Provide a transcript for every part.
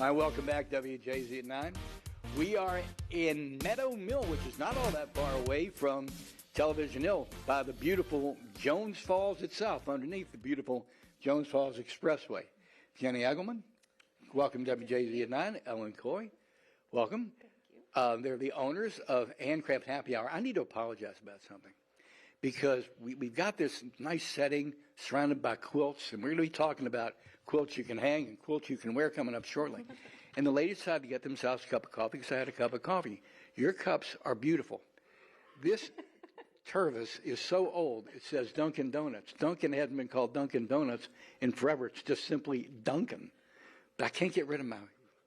Hi, welcome back, WJZ at 9. We are in Meadow Mill, which is not all that far away from Television Hill, by the beautiful Jones Falls itself, underneath the beautiful Jones Falls Expressway. Jenny Egelman, welcome to WJZ at 9. Ellen Coy, welcome. Thank you. They're the owners of Handcraft Happy Hour. I need to apologize about something, because we've got this nice setting surrounded by quilts, and we're going to be talking about quilts you can hang and quilts you can wear coming up shortly. And the ladies decided to get themselves a cup of coffee because I had a cup of coffee. Your cups are beautiful. This Tervis is so old, it says Dunkin' Donuts. Dunkin' hasn't been called Dunkin' Donuts in forever. It's just simply Dunkin'. But I can't get rid of my...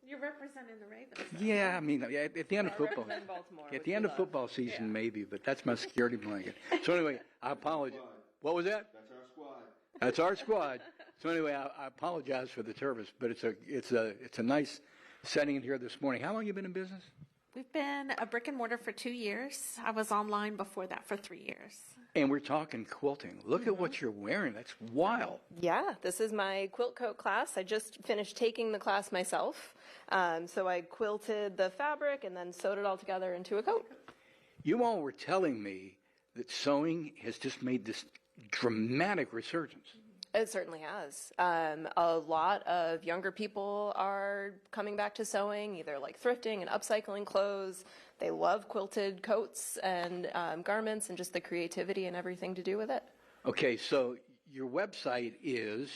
You're representing the Ravens. Yeah, I mean, at the end of football... Baltimore, At the end of football season, maybe, but that's my security blanket. So anyway, I apologize. What was that? That's our squad. That's our squad. So anyway, I apologize for the Tervis, but it's a nice setting in here this morning. How long have you been in business? We've been a brick and mortar for 2 years. I was online before that for 3 years. And we're talking quilting. Look at what you're wearing. That's wild. Yeah, this is my quilt coat class. I just finished taking the class myself. So I quilted the fabric and then sewed it all together into a coat. You all were telling me that sewing has just made this dramatic resurgence. It certainly has. A lot of younger people are coming back to sewing, either like thrifting and upcycling clothes. They love quilted coats and garments and just the creativity and everything to do with it. Okay, so your website is?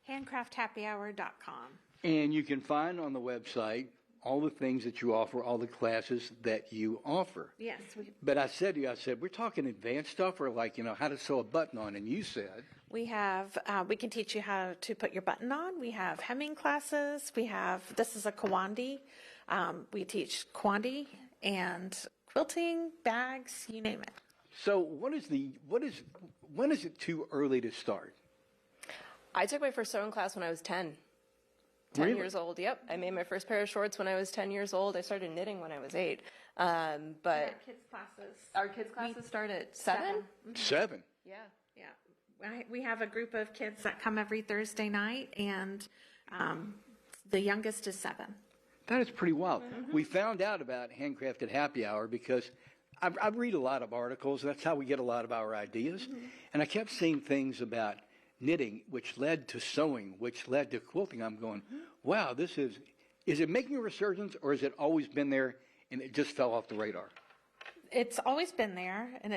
Handcrafthappyhour.com. And you can find on the website all the things that you offer, all the classes that you offer. Yes. But I said to you, we're talking advanced stuff or like, how to sew a button on. And you said... We can teach you how to put your button on. We have hemming classes. This is a Kwandi. We teach Kwandi and quilting, bags, you name it. So when is it too early to start? I took my first sewing class when I was 10. 10 Really? years old, yep. I made my first pair of shorts when I was 10 years old. I started knitting when I was 8. But Our kids' classes. Our kids' classes start at 7? 7? Yeah. Yeah. We have a group of kids that come every Thursday night, and the youngest is 7. That is pretty wild. Mm-hmm. We found out about Handcrafted Happy Hour because I read a lot of articles. That's how we get a lot of our ideas. Mm-hmm. And I kept seeing things about knitting, which led to sewing, which led to quilting. I'm going, wow, is it making a resurgence, or has it always been there and it just fell off the radar? It's always been there, and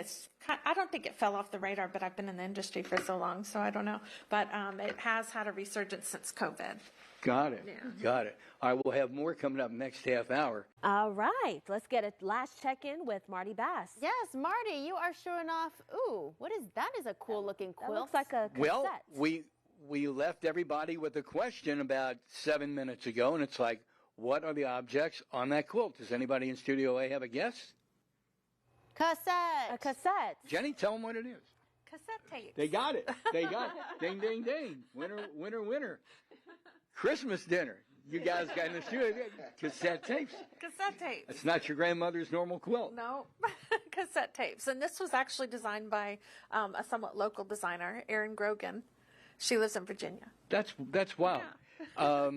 I don't think it fell off the radar, but I've been in the industry for so long, so I don't know. But it has had a resurgence since COVID. Got it. Yeah. Got it. All right, we'll have more coming up next half hour. All right, let's get a last check-in with Marty Bass. Yes, Marty, you are showing off. Ooh, what is that? Is a cool looking quilt. That looks like a cassette. Well, we left everybody with a question about 7 minutes ago, and it's like, what are the objects on that quilt? Does anybody in Studio A have a guess? Cassette. A cassette. Jenny, tell them what it is. Cassette tapes. They got it. They got it. Ding, ding, ding. Winner, winner, winner. Christmas dinner. You guys got in the studio. Cassette tapes. Cassette tapes. It's not your grandmother's normal quilt. No, cassette tapes. And this was actually designed by a somewhat local designer, Erin Grogan. She lives in Virginia. That's wild. Yeah.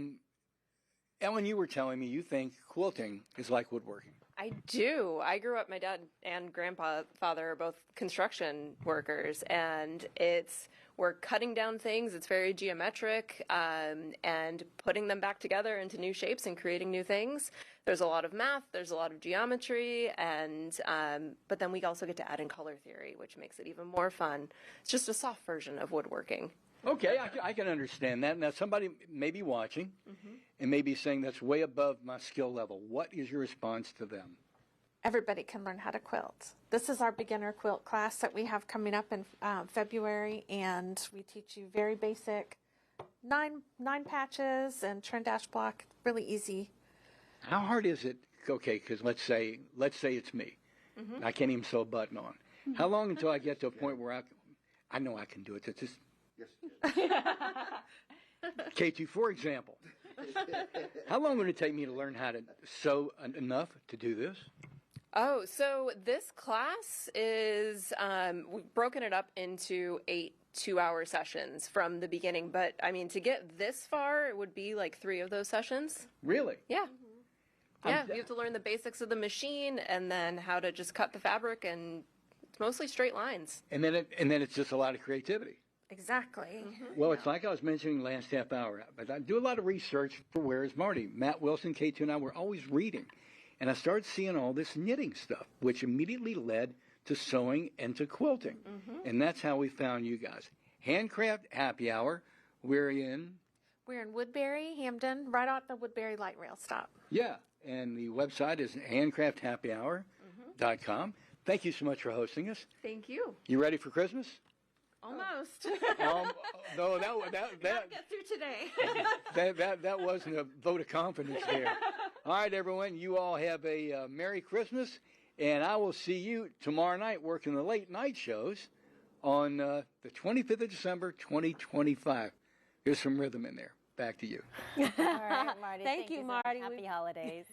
Ellen, you were telling me you think quilting is like woodworking. I do. I grew up, my dad and grandfather are both construction workers, and we're cutting down things. It's very geometric, and putting them back together into new shapes and creating new things. There's a lot of math, there's a lot of geometry, and but then we also get to add in color theory, which makes it even more fun. It's just a soft version of woodworking. Okay, I can understand that. Now, somebody may be watching and may be saying that's way above my skill level. What is your response to them? Everybody can learn how to quilt. This is our beginner quilt class that we have coming up in February, and we teach you very basic nine patches and turn dash block. Really easy. How hard is it? Okay, because let's say it's me. I can't even sew a button on. How long until I get to a point where I know I can do it? It's just... Yes. Katie, for example, how long would it take me to learn how to sew enough to do this? Oh, so this class is, we've broken it up into 8 2-hour sessions from the beginning. But I mean, to get this far, it would be like 3 of those sessions. Really? Yeah. Yeah, you have to learn the basics of the machine and then how to just cut the fabric, and it's mostly straight lines. And then it's just a lot of creativity. Exactly. Well, it's like I was mentioning last half hour, but I do a lot of research for Where's Marty. Matt Wilson, K2 and I were always reading. And I started seeing all this knitting stuff, which immediately led to sewing and to quilting. And that's how we found you guys. Handcraft Happy Hour. We're in Woodbury, Hamden, right at the Woodbury light rail stop. Yeah, and the website is handcrafthappyhour.com. Thank you so much for hosting us. Thank you. You ready for Christmas? Almost. No, Get through today. that wasn't a vote of confidence there. All right, everyone, you all have a Merry Christmas, and I will see you tomorrow night working the late night shows on the 25th of December, 2025. Here's some rhythm in there. Back to you. All right, Marty. Thank you, so much. Marty. Happy holidays.